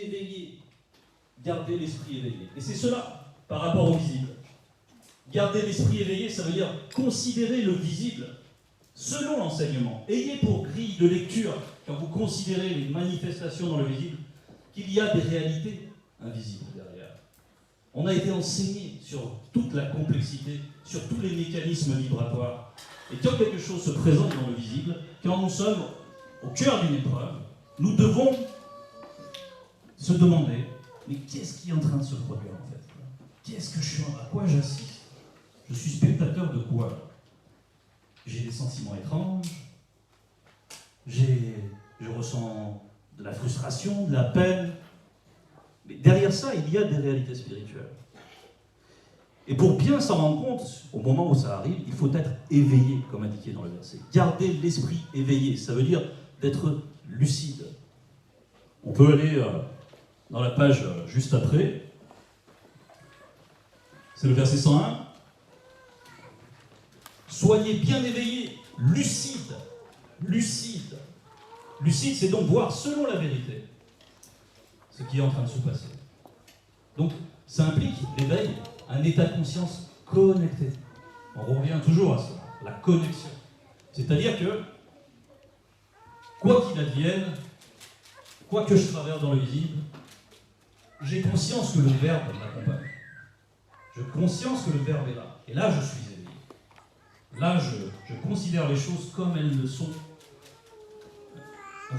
éveillé. Garder l'esprit éveillé. Et c'est cela par rapport au visible. Garder l'esprit éveillé, ça veut dire considérer le visible selon l'enseignement. Ayez pour grille de lecture, quand vous considérez les manifestations dans le visible, qu'il y a des réalités invisibles derrière. On a été enseigné sur toute la complexité, sur tous les mécanismes vibratoires. Et quand quelque chose se présente dans le visible, quand nous sommes au cœur d'une épreuve, nous devons se demander, mais qu'est-ce qui est en train de se produire en fait? Qu'est-ce que je suis à quoi j'assiste? Je suis spectateur de quoi? J'ai des sentiments étranges, je ressens de la frustration, de la peine. Mais derrière ça, il y a des réalités spirituelles. Et pour bien s'en rendre compte, au moment où ça arrive, il faut être éveillé, comme indiqué dans le verset. Garder l'esprit éveillé, ça veut dire d'être lucide. On peut aller dans la page juste après. C'est le verset 101. Soyez bien éveillés, lucides. Lucide. Lucide, c'est donc voir selon la vérité ce qui est en train de se passer. Donc, ça implique l'éveil, un état de conscience connecté. On revient toujours à ça, la connexion. C'est-à-dire que, quoi qu'il advienne, quoi que je traverse dans le visible, j'ai conscience que le Verbe m'accompagne. J'ai conscience que le Verbe est là. Et là, je suis éveillé. Là, je considère les choses comme elles le sont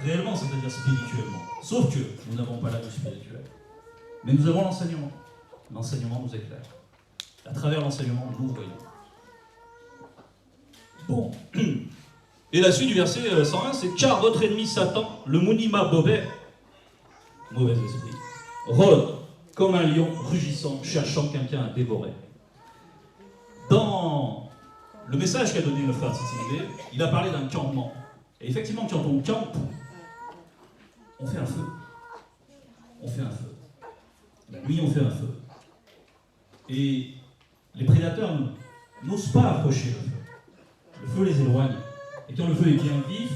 réellement, c'est-à-dire spirituellement. Sauf que nous n'avons pas la vue spirituelle. Mais nous avons l'enseignement. L'enseignement nous éclaire. À travers l'enseignement, nous voyons. Bon. Et la suite du verset 101, c'est « Car votre ennemi Satan, le monima bobet, mauvais esprit, rôde comme un lion rugissant, cherchant quelqu'un à dévorer. » Dans le message qu'a donné le frère Titimidé, il a parlé d'un campement. Et effectivement, quand on campe, on fait un feu. On fait un feu. La nuit, on fait un feu. Et les prédateurs n'osent pas approcher le feu. Le feu les éloigne. Et quand le feu est bien vif,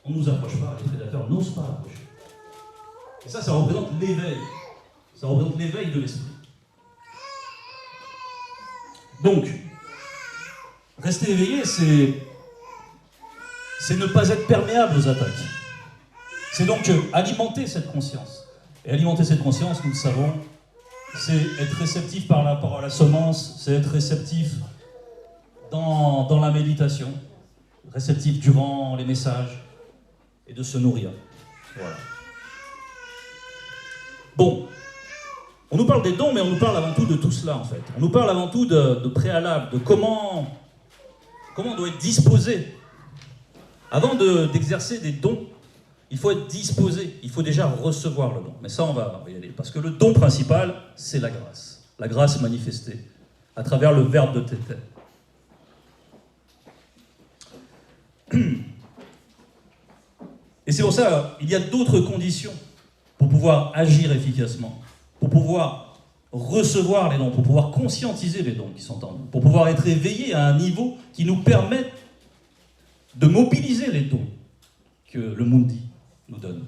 on ne nous approche pas. Les prédateurs n'osent pas approcher. Et ça représente l'éveil. Ça représente l'éveil de l'esprit. Donc, rester éveillé, c'est ne pas être perméable aux attaques. C'est donc alimenter cette conscience. Et alimenter cette conscience, nous le savons, c'est être réceptif par rapport à la semence, c'est être réceptif dans la méditation, réceptif durant les messages, et de se nourrir. Voilà. Bon, on nous parle des dons, mais on nous parle avant tout de tout cela, en fait. On nous parle avant tout de préalable, de comment on doit être disposé. Avant d'exercer des dons, il faut être disposé, il faut déjà recevoir le don. Mais ça, on va y aller. Parce que le don principal, c'est la grâce. La grâce manifestée à travers le verbe de tété. Et c'est pour ça qu'il y a d'autres conditions pour pouvoir agir efficacement, pour pouvoir recevoir les dons, pour pouvoir conscientiser les dons qui sont en nous, pour pouvoir être éveillé à un niveau qui nous permette de mobiliser les dons que le Mundi nous donne.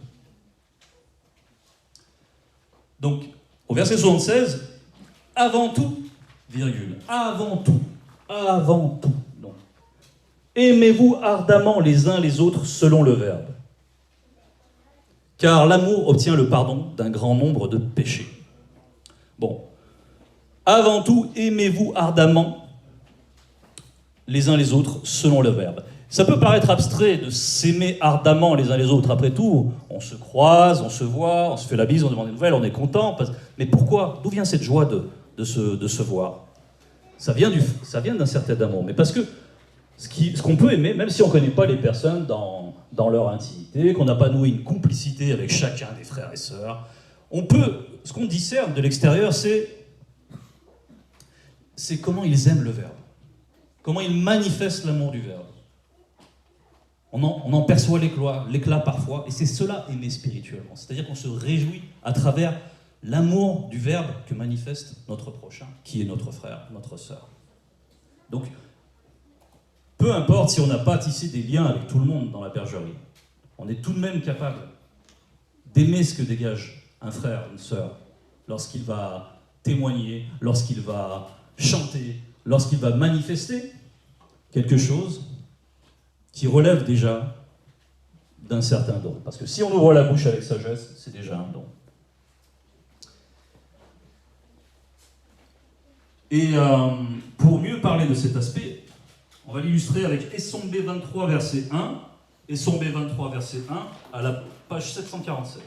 Donc, au verset 76, avant tout, virgule, avant tout, donc, aimez-vous ardemment les uns les autres selon le verbe, car l'amour obtient le pardon d'un grand nombre de péchés. Bon, avant tout, aimez-vous ardemment les uns les autres selon le verbe. Ça peut paraître abstrait de s'aimer ardemment les uns les autres. Après tout, on se croise, on se voit, on se fait la bise, on demande des nouvelles, on est content. Mais pourquoi? D'où vient cette joie de se voir? Ça vient d'un certain amour. Mais parce que ce qu'on peut aimer, même si on ne connaît pas les personnes dans leur intimité, qu'on n'a pas noué une complicité avec chacun des frères et sœurs, ce qu'on discerne de l'extérieur, c'est comment ils aiment le verbe. Comment ils manifestent l'amour du verbe. On en perçoit l'éclat parfois, et c'est cela aimer spirituellement. C'est-à-dire qu'on se réjouit à travers l'amour du verbe que manifeste notre prochain, qui est notre frère, notre sœur. Donc, peu importe si on n'a pas tissé des liens avec tout le monde dans la bergerie, on est tout de même capable d'aimer ce que dégage un frère, une sœur, lorsqu'il va témoigner, lorsqu'il va chanter, lorsqu'il va manifester quelque chose qui relève déjà d'un certain don. Parce que si on ouvre la bouche avec sagesse, c'est déjà un don. Et pour mieux parler de cet aspect, on va l'illustrer avec Essombe 23, verset 1, Essombe 23, verset 1, à la page 747.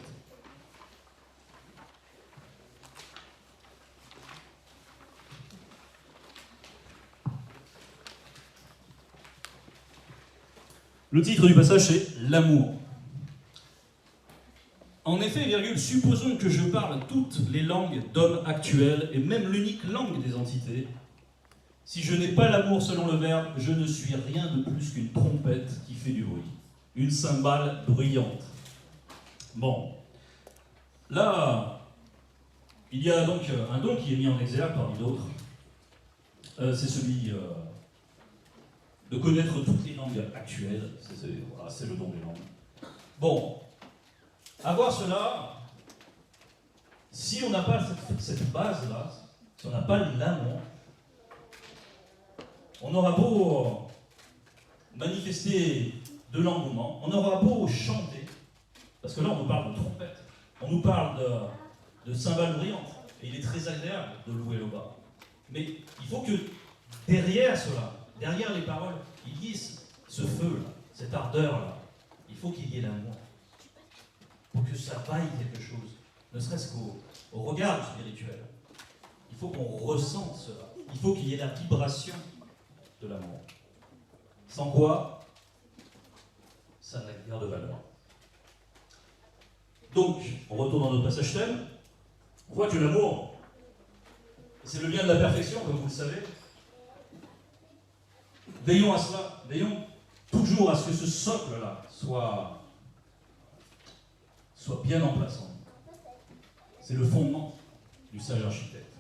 Le titre du passage, c'est « L'amour ». En effet, virgule, supposons que je parle toutes les langues d'hommes actuels et même l'unique langue des entités. Si je n'ai pas l'amour selon le verbe, je ne suis rien de plus qu'une trompette qui fait du bruit, une cymbale bruyante. Bon, là, il y a donc un don qui est mis en exergue parmi d'autres. C'est celui de connaître toutes les langues actuelles. Voilà, c'est le don des langues. Bon, avoir cela, si on n'a pas cette base-là, si on n'a pas l'amour, on aura beau manifester de l'engouement, on aura beau chanter, parce que là on nous parle de trompette, on nous parle de cymbales brillantes, et il est très agréable de louer le bas. Mais il faut que derrière cela, derrière les paroles, il y ait ce feu-là, cette ardeur-là. Il faut qu'il y ait l'amour. Pour que ça vaille quelque chose, ne serait-ce qu'au regard du spirituel. Il faut qu'on ressente cela. Il faut qu'il y ait la vibration de l'amour. Sans quoi, ça n'a guère de valeur. Donc, on retourne dans notre passage thème. On voit que l'amour, c'est le lien de la perfection, comme vous le savez. Veillons à cela, veillons toujours à ce que ce socle-là soit bien en place en nous. C'est le fondement du sage architecte.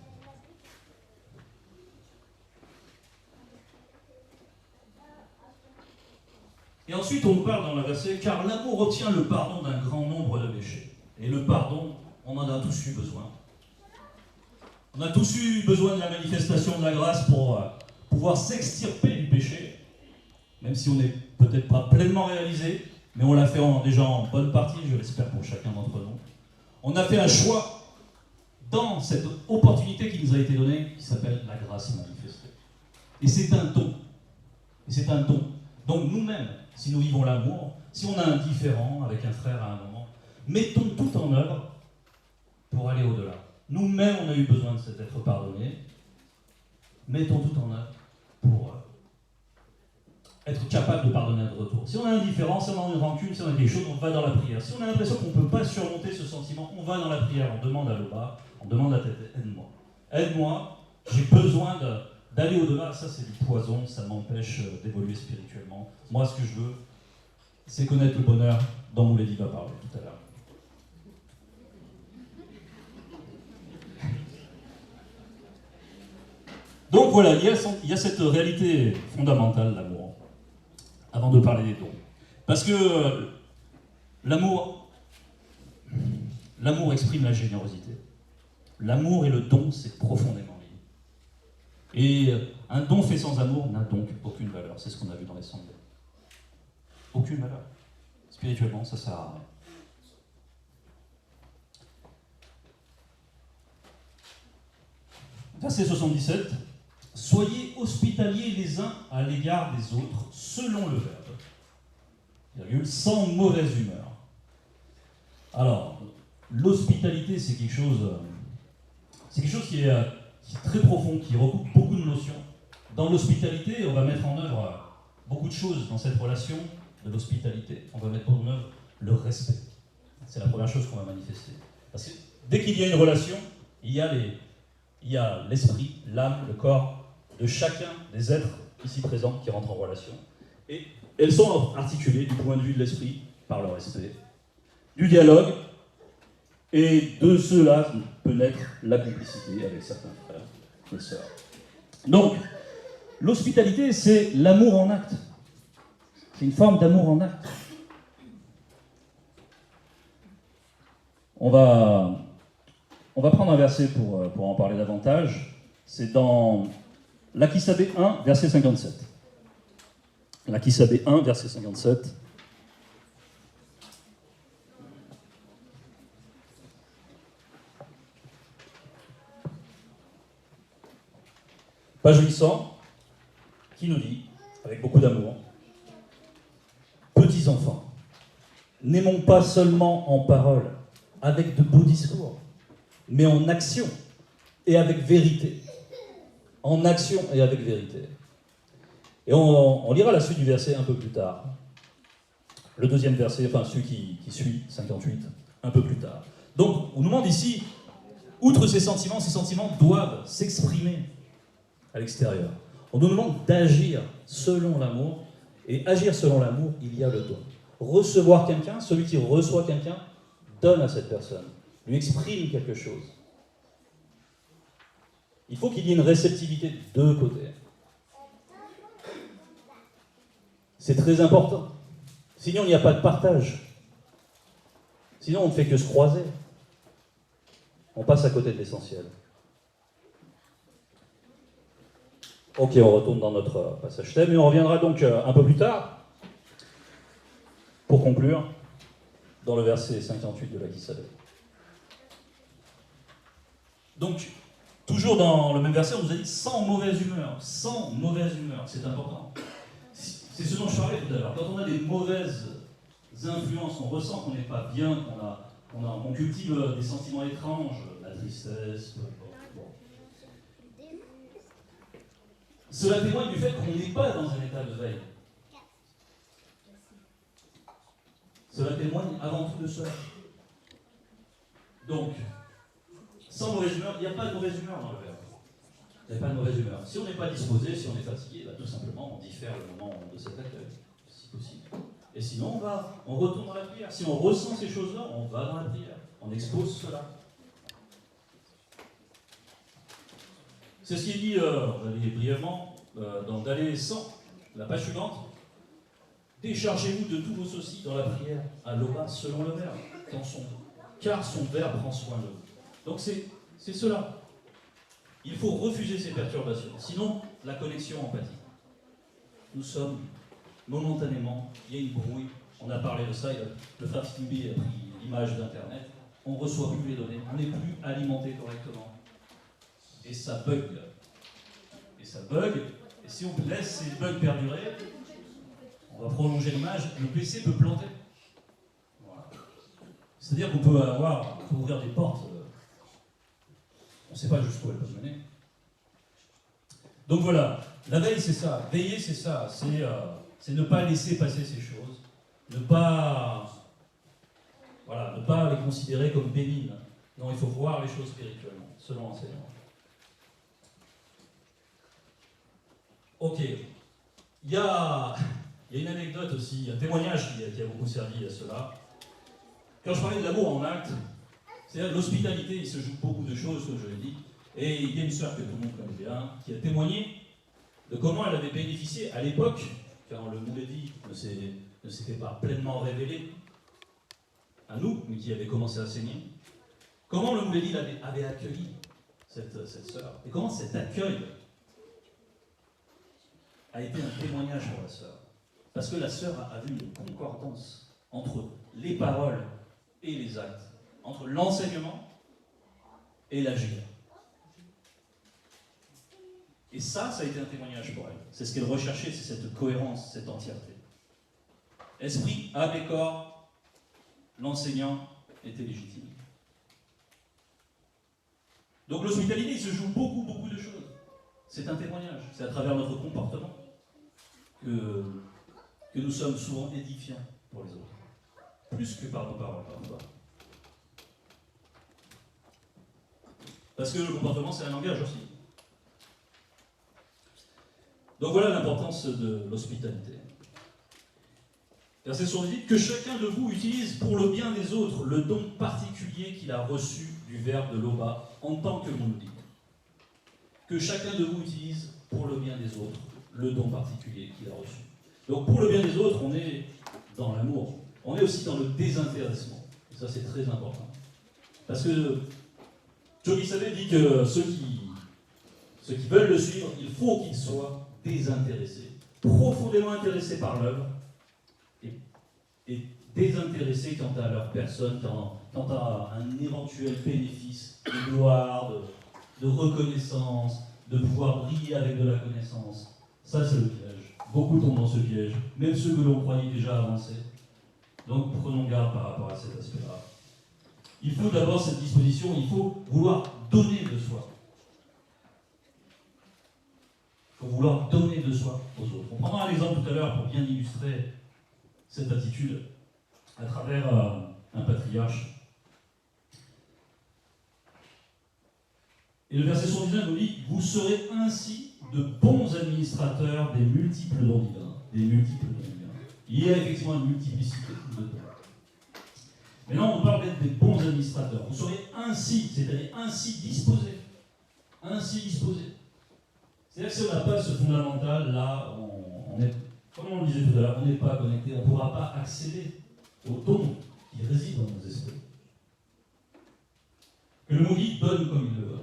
Et ensuite, on nous parle dans la verset, car l'amour obtient le pardon d'un grand nombre de péchés. Et le pardon, on en a tous eu besoin. On a tous eu besoin de la manifestation de la grâce pour pouvoir s'extirper du péché, même si on n'est peut-être pas pleinement réalisé, mais on l'a fait déjà en bonne partie, je l'espère pour chacun d'entre nous. On a fait un choix dans cette opportunité qui nous a été donnée, qui s'appelle la grâce manifestée. Et c'est un don. Et c'est un don. Donc nous-mêmes, si nous vivons l'amour, si on a un différend avec un frère à un moment, mettons tout en œuvre pour aller au-delà. Nous-mêmes, on a eu besoin d'être pardonnés. Mettons tout en œuvre pour être capable de pardonner à notre retour. Si on a un différend, si on a une rancune, si on a quelque chose, on va dans la prière. Si on a l'impression qu'on ne peut pas surmonter ce sentiment, on va dans la prière, on demande à l'Oba, on demande à tête, aide-moi. Aide-moi, j'ai besoin d'aller au-delà. Ça, c'est du poison, ça m'empêche d'évoluer spirituellement. Moi, ce que je veux, c'est connaître le bonheur dont Mouledi va parler tout à l'heure. Donc voilà, il y a cette réalité fondamentale, l'amour, avant de parler des dons. Parce que l'amour exprime la générosité. L'amour et le don, c'est profondément lié. Et un don fait sans amour n'a donc aucune valeur. C'est ce qu'on a vu dans les sondes. Aucune valeur. Spirituellement, ça sert à rien. Verset 77. Soyez hospitaliers les uns à l'égard des autres, selon le verbe, sans mauvaise humeur. Alors, l'hospitalité, c'est quelque chose qui est très profond, qui regroupe beaucoup de notions. Dans l'hospitalité, on va mettre en œuvre beaucoup de choses dans cette relation de l'hospitalité. On va mettre en œuvre le respect. C'est la première chose qu'on va manifester. Parce que dès qu'il y a une relation, il y a l'esprit, l'âme, le corps de chacun des êtres ici présents qui rentrent en relation. Et elles sont articulées du point de vue de l'esprit par le respect, du dialogue, et de cela peut naître la complicité avec certains frères et sœurs. Donc, l'hospitalité, c'est l'amour en acte. C'est une forme d'amour en acte. On va prendre un verset pour en parler davantage. C'est dans Lakisabé 1, verset 57. Lakisabé 1, verset 57. Page 800, qui nous dit, avec beaucoup d'amour, « Petits enfants, n'aimons pas seulement en parole, avec de beaux discours, mais en action et avec vérité. » En action et avec vérité. Et on lira la suite du verset un peu plus tard. Le deuxième verset, enfin celui qui suit, 58, un peu plus tard. Donc, on nous demande ici, outre ces sentiments doivent s'exprimer à l'extérieur. On nous demande d'agir selon l'amour, et agir selon l'amour, il y a le don. Recevoir quelqu'un, celui qui reçoit quelqu'un, donne à cette personne, lui exprime quelque chose. Il faut qu'il y ait une réceptivité de deux côtés. C'est très important. Sinon, il n'y a pas de partage. Sinon, on ne fait que se croiser. On passe à côté de l'essentiel. Ok, on retourne dans notre passage thème et on reviendra donc un peu plus tard, pour conclure, dans le verset 58 de Lakisabé. Donc, toujours dans le même verset, on nous a dit sans mauvaise humeur. Sans mauvaise humeur, c'est important. C'est ce dont je parlais tout à l'heure. Quand on a des mauvaises influences, on ressent qu'on n'est pas bien, qu'on cultive des sentiments étranges, la tristesse, bon. Cela témoigne du fait qu'on n'est pas dans un état de veille. Cela témoigne avant tout de cela. Donc, sans mauvaise humeur, il n'y a pas de mauvaise humeur dans le verbe. Il n'y a pas de mauvaise humeur. Si on n'est pas disposé, si on est fatigué, bah, tout simplement, on diffère le moment de cet accueil, si possible. Et sinon, on retourne dans la prière. Si on ressent ces choses-là, on va dans la prière. On expose cela. C'est ce qui est dit, on va aller brièvement, d'aller 100, la page suivante. Déchargez-vous de tous vos soucis dans la prière, à l'oba selon le verbe, car son verbe prend soin de vous. Donc c'est cela. Il faut refuser ces perturbations, sinon la connexion empathique. Nous sommes momentanément, il y a une brouille, on a parlé de ça, le frère Stimby a pris l'image d'Internet, on ne reçoit plus les données, on n'est plus alimenté correctement. Et ça bug. Et ça bug, et si on laisse ces bugs perdurer, on va prolonger l'image, le PC peut planter. Voilà. C'est-à-dire qu'on peut ouvrir des portes, on ne sait pas jusqu'où elles peuvent mener. Donc voilà, la veille c'est ça, veiller c'est ça, c'est ne pas laisser passer ces choses, ne pas les considérer comme bénignes. Non, il faut voir les choses spirituellement, selon l'enseignement. Ok, il y a une anecdote aussi, un témoignage qui a beaucoup servi à cela. Quand je parlais de l'amour en acte, c'est-à-dire l'hospitalité, il se joue beaucoup de choses, comme je l'ai dit, et il y a une sœur que tout le monde connaît bien, qui a témoigné de comment elle avait bénéficié à l'époque, quand le Mouledi ne s'était pas pleinement révélé à nous, mais qui avait commencé à saigner, comment le Mouledi avait accueilli cette sœur, et comment cet accueil a été un témoignage pour la sœur. Parce que la sœur a vu une concordance entre les paroles et les actes, entre l'enseignement et l'agir. Et ça a été un témoignage pour elle. C'est ce qu'elle recherchait, c'est cette cohérence, cette entièreté. Esprit, âme et corps, l'enseignant était légitime. Donc l'hospitalité, il se joue beaucoup de choses. C'est un témoignage, c'est à travers notre comportement que nous sommes souvent édifiants pour les autres. Plus que par nos paroles, parfois. Parce que le comportement, c'est un langage aussi. Donc voilà l'importance de l'hospitalité. Verset 78, que chacun de vous utilise pour le bien des autres le don particulier qu'il a reçu du verbe de l'Oba en tant que Mouldi. Que chacun de vous utilise pour le bien des autres le don particulier qu'il a reçu. Donc pour le bien des autres, on est dans l'amour. On est aussi dans le désintéressement. Et ça, c'est très important. Parce que Joby Savée dit que ceux qui veulent le suivre, il faut qu'ils soient désintéressés, profondément intéressés par l'œuvre, et désintéressés quant à leur personne, quant à un éventuel bénéfice de gloire, de reconnaissance, de pouvoir briller avec de la connaissance. Ça, c'est le piège. Beaucoup tombent dans ce piège, même ceux que l'on croyait déjà avancés. Donc prenons garde par rapport à cet aspect-là. Il faut d'abord cette disposition, il faut vouloir donner de soi. Il faut vouloir donner de soi aux autres. On prendra un exemple tout à l'heure pour bien illustrer cette attitude à travers un patriarche. Et le verset 119 nous dit « Vous serez ainsi de bons administrateurs des multiples dons divins. » Des multiples dons divins. Il y a effectivement une multiplicité de dons. Maintenant, on parle d'être des bons administrateurs. Vous serez ainsi, c'est-à-dire ainsi disposés. Ainsi disposés. C'est-à-dire que si on n'a pas ce fondamental, là, on est, comme on le disait tout à l'heure, on n'est pas connecté, on ne pourra pas accéder aux dons qui résident dans nos esprits. Que le mot dit donne comme il le veut.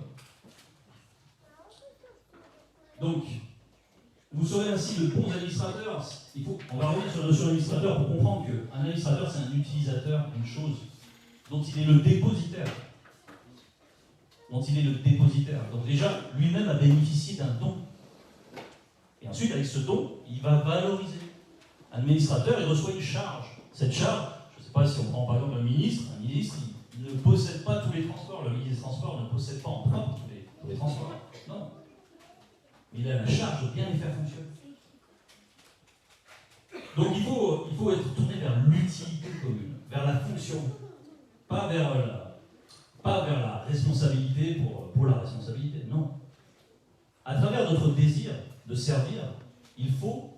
Donc, vous serez ainsi de bons administrateurs. On va revenir sur la notion d'administrateur pour comprendre qu'un administrateur, c'est un utilisateur d'une chose dont il est le dépositaire. Donc déjà, lui-même a bénéficié d'un don. Et ensuite, avec ce don, il va valoriser. Un administrateur, il reçoit une charge. Cette charge, je ne sais pas si on prend par exemple un ministre, il ne possède pas tous les transports. Le ministre des Transports ne possède pas en propre tous les transports. Non. Mais il a la charge de bien les faire fonctionner. Donc il faut être tourné vers l'utilité commune, vers la fonction, pas vers la responsabilité pour la responsabilité, non. À travers notre désir de servir, il faut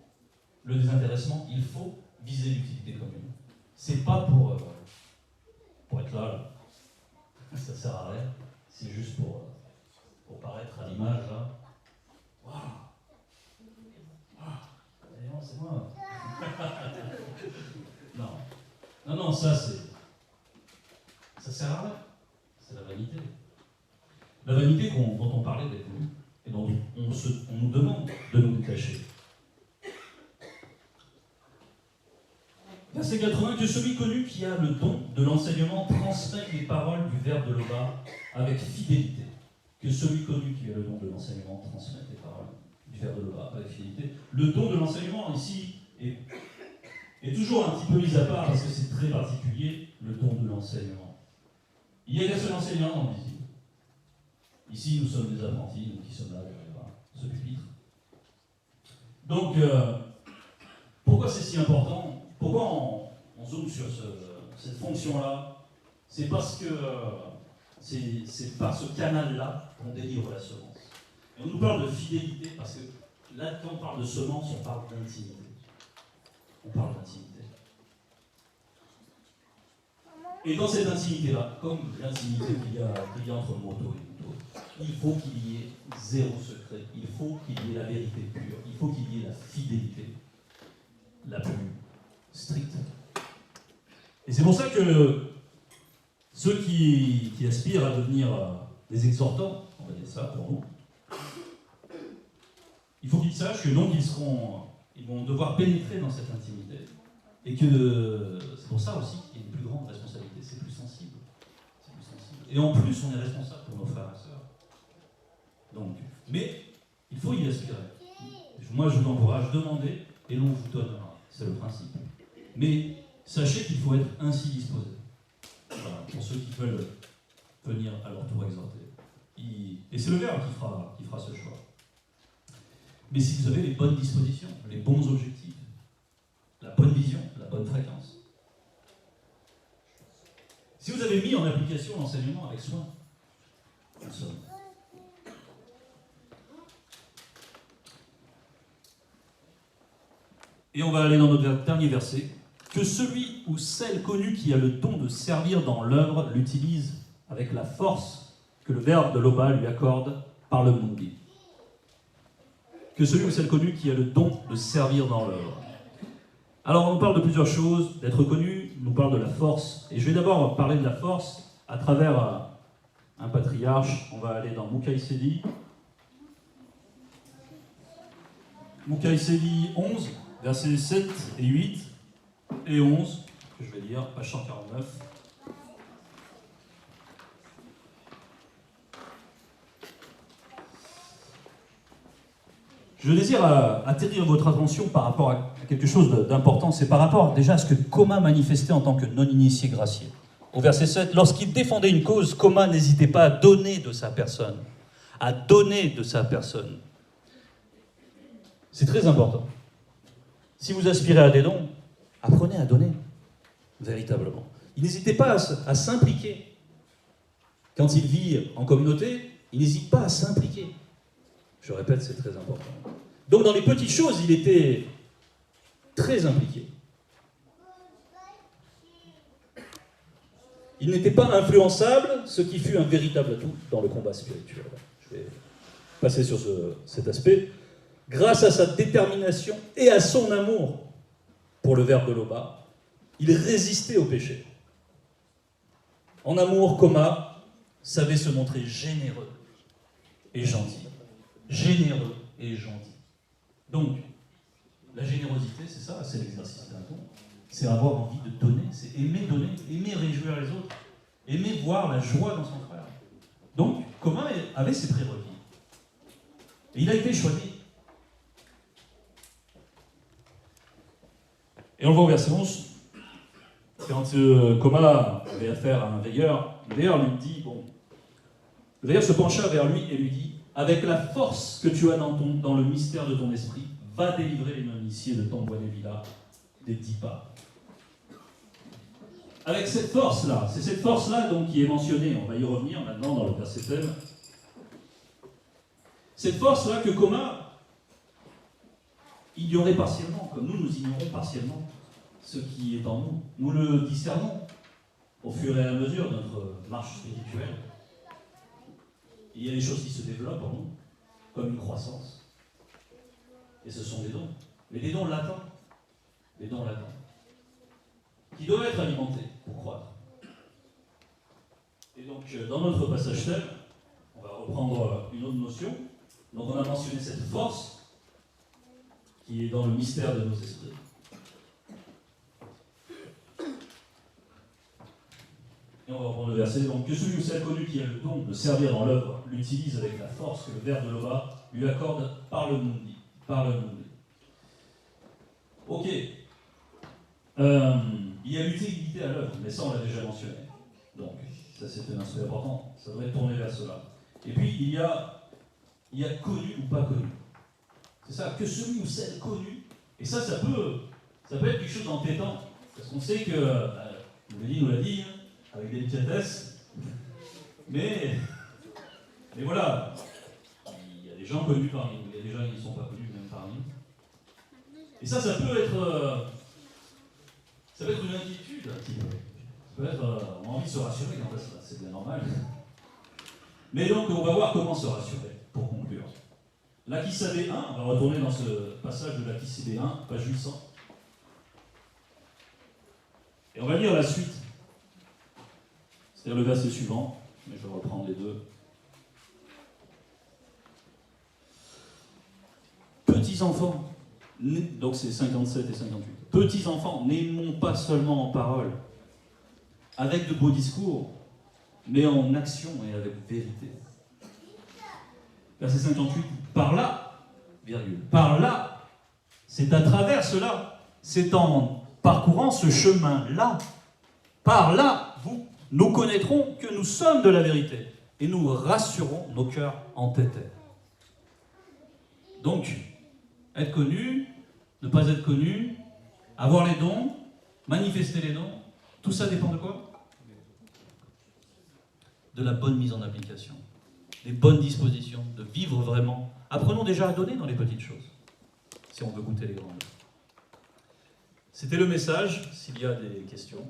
le désintéressement, il faut viser l'utilité commune. C'est pas pour être là, ça sert à rien, c'est juste pour paraître à l'image, là. Waouh! Non, c'est moi. Non, ça sert à rien. C'est la vanité. La vanité dont on parlait d'être nous, et dont on nous demande de nous détacher. Verset 80, que celui connu qui a le don de l'enseignement transmette les paroles du verbe de Loba avec fidélité. Que celui connu qui a le don de l'enseignement transmette les paroles du verbe de Loba avec fidélité. Le don de l'enseignement ici est toujours un petit peu mis à part parce que c'est très particulier, le don de l'enseignement. Il y a qu'un seul enseignant dans le visible. Ici, nous sommes des apprentis, nous qui sommes là derrière ce pupitre. Donc, pourquoi c'est si important? Pourquoi on zoome sur cette fonction-là? C'est parce que c'est par ce canal-là qu'on délivre la semence. Et on nous parle de fidélité parce que là, quand on parle de semence, on parle d'intimité. On parle d'intimité. Et dans cette intimité-là, comme l'intimité qu'il y a entre moto et moto, il faut qu'il y ait zéro secret, il faut qu'il y ait la vérité pure, il faut qu'il y ait la fidélité la plus stricte. Et c'est pour ça que ceux qui aspirent à devenir des exhortants, on va dire ça pour nous, il faut qu'ils sachent que donc ils vont devoir pénétrer dans cette intimité. Et que c'est pour ça aussi qu'il y a une plus grande responsabilité, c'est plus sensible. Et en plus, on est responsable pour nos frères et sœurs. Donc, mais il faut y aspirer. Moi, je vous encourage, demandez et l'on vous donnera. C'est le principe. Mais sachez qu'il faut être ainsi disposé. Voilà, pour ceux qui veulent venir à leur tour exhorter. Et c'est le Verbe qui fera ce choix. Mais si vous avez les bonnes dispositions, les bons objectifs, la bonne vision, la bonne fréquence. Si vous avez mis en application l'enseignement avec soin, nous sommes. Et on va aller dans notre dernier verset. Que celui ou celle connue qui a le don de servir dans l'œuvre l'utilise avec la force que le verbe de Loba lui accorde par le Mundi. Que celui ou celle connue qui a le don de servir dans l'œuvre. Alors on nous parle de plusieurs choses, d'être connu, on nous parle de la force. Et je vais d'abord parler de la force à travers un patriarche, on va aller dans Mukaï-Seli. Mukaï-Seli 11, versets 7 et 8, et 11, que je vais lire, page 149. Je désire attirer votre attention par rapport à quelque chose d'important, c'est par rapport déjà à ce que Coma manifestait en tant que non-initié gracié. Au verset 7, lorsqu'il défendait une cause, Coma n'hésitait pas à donner de sa personne. À donner de sa personne. C'est très important. Si vous aspirez à des dons, apprenez à donner, véritablement. Il n'hésitait pas à s'impliquer. Quand il vit en communauté, il n'hésite pas à s'impliquer. Je répète, c'est très important. Donc dans les petites choses, il était très impliqué. Il n'était pas influençable, ce qui fut un véritable atout dans le combat spirituel. Je vais passer sur cet aspect. Grâce à sa détermination et à son amour pour le Verbe de Loba, il résistait au péché. En amour, Coma savait se montrer généreux et gentil. Généreux et gentil. Donc, la générosité, c'est ça, c'est l'exercice d'un don. C'est avoir envie de donner, c'est aimer donner, aimer réjouir les autres, aimer voir la joie dans son frère. Donc, Coma avait ses prérequis. Et il a été choisi. Et on le voit au verset 11, quand Coma avait affaire à un veilleur, le veilleur lui dit, le veilleur se pencha vers lui et lui dit, avec la force que tu as dans le mystère de ton esprit, va délivrer les non-initiés de ton Villa des 10 pas. Avec cette force-là, c'est cette force-là donc qui est mentionnée, on va y revenir maintenant dans le verset thème. Cette force-là que Coma ignorait partiellement, comme nous ignorons partiellement ce qui est en nous. Nous le discernons au fur et à mesure de notre marche spirituelle. Il y a des choses qui se développent en nous, comme une croissance. Et ce sont des dons. Mais des dons latents. Des dons latents. Qui doivent être alimentés pour croître. Et donc, dans notre passage thème, on va reprendre une autre notion. Donc, on a mentionné cette force qui est dans le mystère de nos esprits. Et on va reprendre le verset. Donc, que celui ou celle connu qui a le don de servir dans l'œuvre l'utilise avec la force que le Verbe de Loba lui accorde par le mundi. Par le mundi. Ok. Il y a l'utilité à l'œuvre, mais ça on l'a déjà mentionné. Donc, ça c'est un aspect important. Ça devrait tourner vers cela. Et puis, il y a connu ou pas connu. C'est ça, que celui ou celle connu. Et ça peut être quelque chose d'entêtant. Parce qu'on sait que, Mélie nous l'a dit, avec délicatesse, mais voilà, il y a des gens connus parmi nous, il y a des gens qui ne sont pas connus même parmi nous. Et ça peut être une inquiétude un petit peu. Ça peut être, on a envie de se rassurer quand ça, c'est bien normal. Mais donc, on va voir comment se rassurer, pour conclure. L'Akissabé 1, on va retourner dans ce passage de l'Akissabé 1, page 800. Et on va lire la suite. C'est-à-dire le verset suivant, mais je vais reprendre les deux. Petits enfants, donc c'est 57 et 58. Petits enfants, n'aimons pas seulement en parole, avec de beaux discours, mais en action et avec vérité. Verset 58, par là, virgule, par là, c'est à travers cela, c'est en parcourant ce chemin-là, par là, nous connaîtrons que nous sommes de la vérité et nous rassurons nos cœurs entêtés. Donc, être connu, ne pas être connu, avoir les dons, manifester les dons, tout ça dépend de quoi? De la bonne mise en application, des bonnes dispositions, de vivre vraiment. Apprenons déjà à donner dans les petites choses, si on veut goûter les grandes. C'était le message, s'il y a des questions.